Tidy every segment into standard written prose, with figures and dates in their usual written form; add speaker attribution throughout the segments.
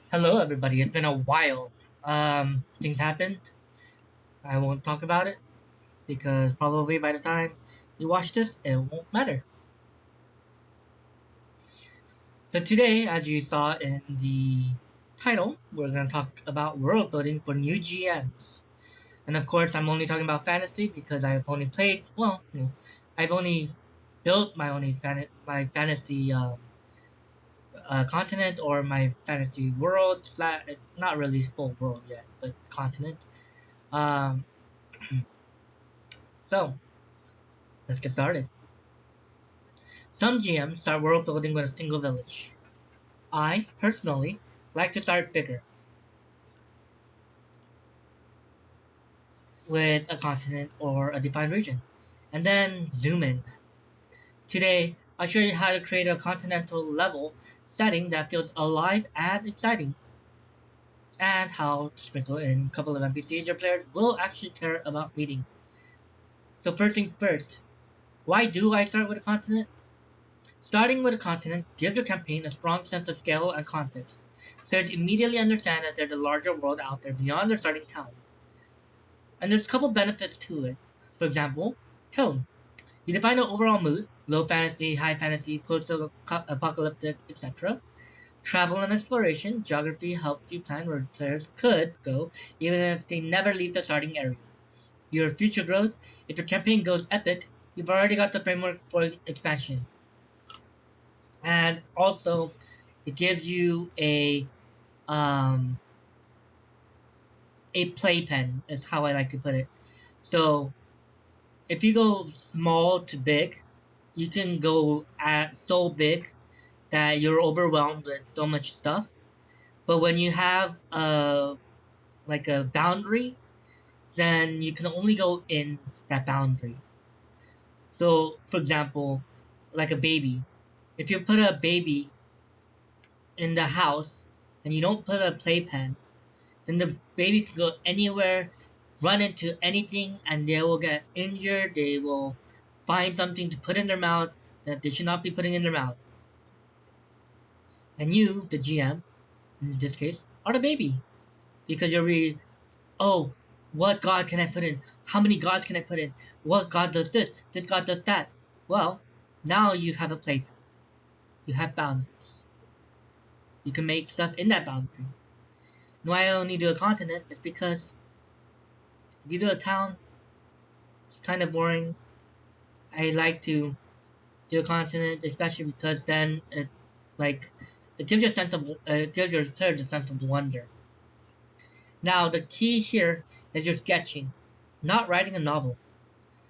Speaker 1: Hello, everybody. It's been a while. Things happened. I won't talk about it because probably by the time you watch this, it won't matter. So today, as you saw in the title, we're going to talk about world building for new GMs. And of course, I'm only talking about fantasy because I've only played. I've only built my fantasy continent or my fantasy world. Not really full world yet, but continent. Um, so let's get started. Some GMs start world building with a single village. I, personally, like to start bigger, with a continent or a defined region, and then zoom in. Today, I'll show you how to create a continental level setting that feels alive and exciting, and how to sprinkle in a couple of NPCs your players will actually care about meeting. So first thing first, why do I start with a continent? Starting with a continent gives your campaign a strong sense of scale and context. Players immediately understand that there's a larger world out there beyond their starting town. And there's a couple benefits to it. For example, tone. You define the overall mood, low fantasy, high fantasy, post-apocalyptic, etc. Travel and exploration. Geography helps you plan where players could go, even if they never leave the starting area. Your future growth. If your campaign goes epic, you've already got the framework for expansion. And also, it gives you um, a playpen is how I like to put it. So if you go small to big, you can go at so big that you're overwhelmed with so much stuff. But when you have a boundary, then you can only go in that boundary. So for example, like a baby. If you put a baby in the house and you don't put a playpen, then the baby can go anywhere, run into anything, and they will get injured. They will find something to put in their mouth that they should not be putting in their mouth. And you, the GM, in this case, are the baby. Because you're really, oh, what god can I put in? How many gods can I put in? What god does this? This god does that. Well, now you have a playpen. You have boundaries. You can make stuff in that boundary. And why I only do a continent is because if you do a town, it's kind of boring. I like to do a continent, especially because then like it gives you a sense of it gives your players a sense of wonder. Now the key here is you're sketching, not writing a novel.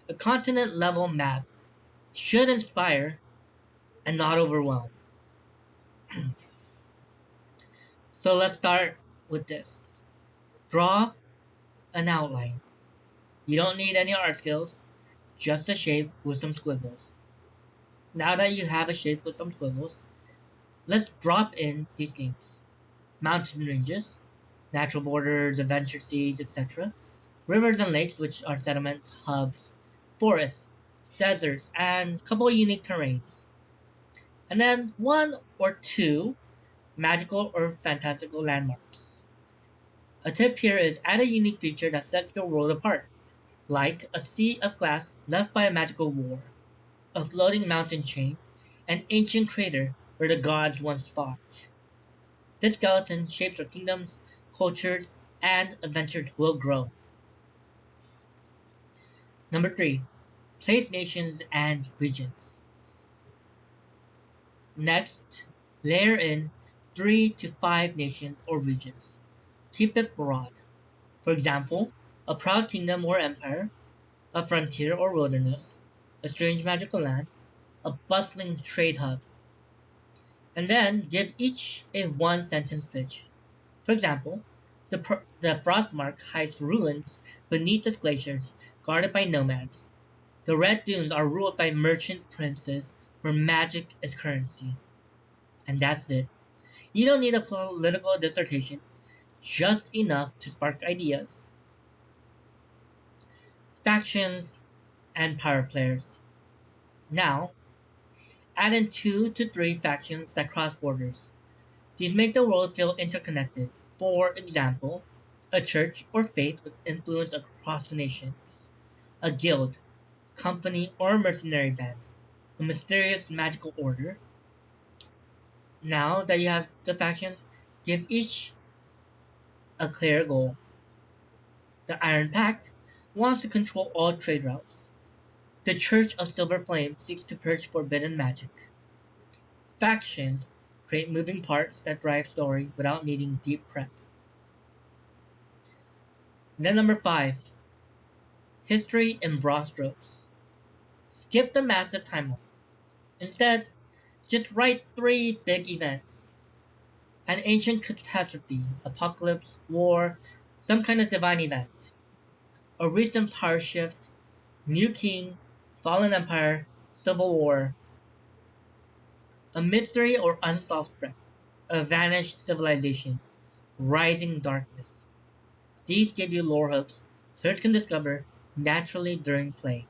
Speaker 1: A continent level map should inspire and not overwhelm. So let's start with this. Draw an outline. You don't need any art skills, just a shape with some squiggles. Now that you have a shape with some squiggles, let's drop in these things. Mountain ranges, natural borders, adventure seas, etc. Rivers and lakes, which are settlements, hubs, forests, deserts, and a couple of unique terrains. And then one or two magical or fantastical landmarks. A tip here is add a unique feature that sets your world apart, like a sea of glass left by a magical war, a floating mountain chain, an ancient crater where the gods once fought. This skeleton shapes our kingdoms, cultures, and adventures will grow. Number 3. Place nations and regions. Next, layer in 3 to 5 nations or regions. Keep it broad. For example, a proud kingdom or empire, a frontier or wilderness, a strange magical land, a bustling trade hub. And then give each a one sentence pitch. For example, the Frostmark hides ruins beneath the glaciers, guarded by nomads. The Red Dunes are ruled by merchant princes where magic is currency. And that's it. You don't need a political dissertation, just enough to spark ideas. Factions and power players. Now, add in 2 to 3 factions that cross borders. These make the world feel interconnected. For example, a church or faith with influence across the nation, a guild, company, or mercenary band, a mysterious magical order. Now that you have the factions, give each a clear goal. The Iron Pact wants to control all trade routes. The Church of Silver Flame seeks to purge forbidden magic. Factions create moving parts that drive story without needing deep prep. Then number 5, history in broad strokes. Skip the massive timeline. Instead, just write 3 big events. An ancient catastrophe, apocalypse, war, some kind of divine event. A recent power shift, new king, fallen empire, civil war. A mystery or unsolved threat. A vanished civilization, rising darkness. These give you lore hooks players can discover naturally during play.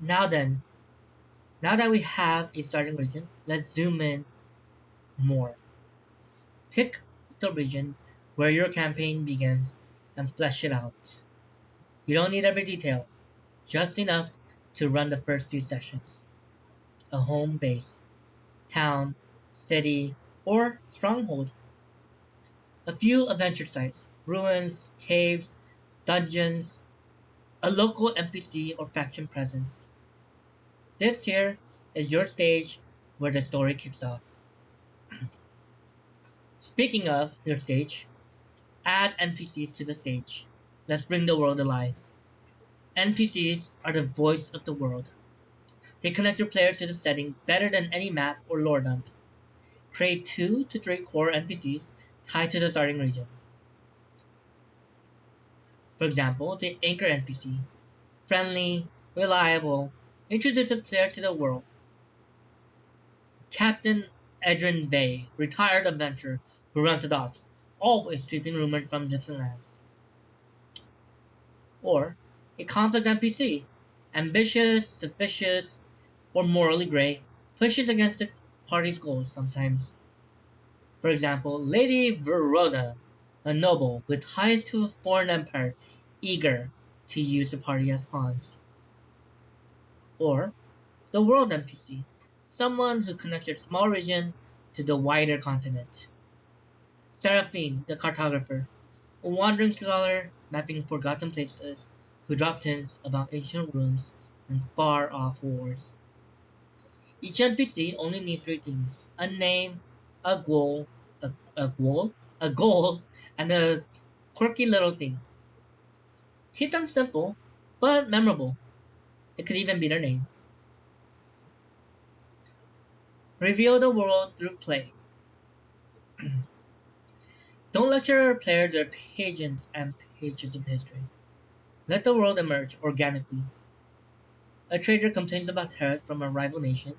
Speaker 1: Now then, now that we have a starting region, let's zoom in more. Pick the region where your campaign begins and flesh it out. You don't need every detail, just enough to run the first few sessions. A home base, town, city, or stronghold. A few adventure sites, ruins, caves, dungeons, a local NPC or faction presence. This here is your stage where the story kicks off. Speaking of your stage, add NPCs to the stage. Let's bring the world alive. NPCs are the voice of the world. They connect your players to the setting better than any map or lore dump. Create 2 to 3 core NPCs tied to the starting region. For example, the Anchor NPC. Friendly, reliable, introduces players to the world. Captain Edrin Bay, retired adventurer who runs the docks, always sweeping rumors from distant lands. Or a conflict NPC, ambitious, suspicious, or morally gray, pushes against the party's goals sometimes. For example, Lady Verona, a noble with ties to a foreign empire, eager to use the party as pawns. Or the world NPC, someone who connects your small region to the wider continent. Seraphine, the cartographer, a wandering scholar mapping forgotten places who drops hints about ancient ruins and far-off wars. Each NPC only needs 3 things: a name, a goal, a goal, and a quirky little thing. Keep them simple, but memorable. It could even be their name. Reveal the world through play. Don't let your players their pages and pages of history. Let the world emerge organically. A trader complains about threats from a rival nation.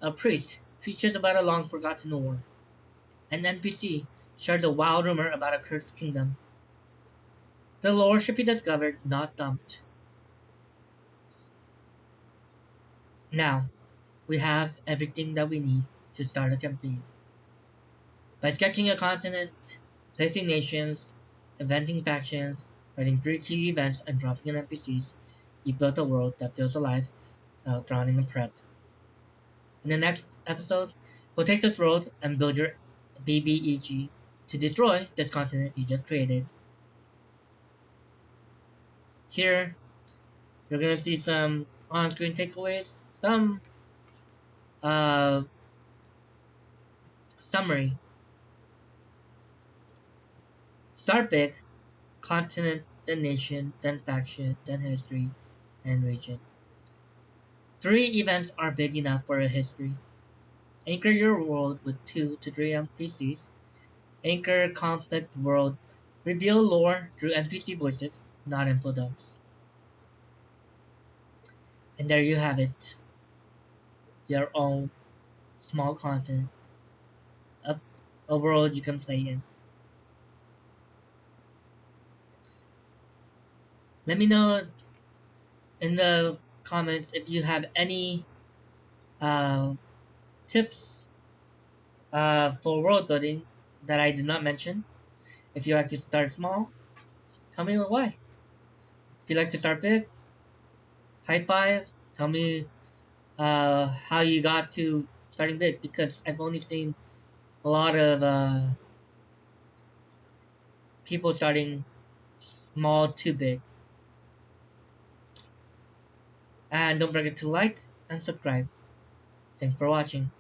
Speaker 1: A priest preaches about a long forgotten war. An NPC shares a wild rumor about a cursed kingdom. The lore should be discovered, not dumped. Now, we have everything that we need to start a campaign. By sketching a continent, placing nations, inventing factions, writing 3 key events, and dropping in NPCs, you built a world that feels alive without drowning in prep. In the next episode, we'll take this road and build your BBEG to destroy this continent you just created. Here, you're gonna see some on-screen takeaways, some uh, summary. Start big, continent, then nation, then faction, then history, and region. 3 events are big enough for a history. Anchor your world with 2 to 3 NPCs. Anchor conflict world. Reveal lore through NPC voices, not info dumps. And there you have it. Your own small content. A, a world you can play in. Let me know in the comments if you have any uh, tips For world building that I did not mention, if you like to start small, tell me why. If you like to start big, high five. Tell me how you got to starting big, because I've only seen a lot of people starting small to big. And don't forget to like and subscribe. Thanks for watching.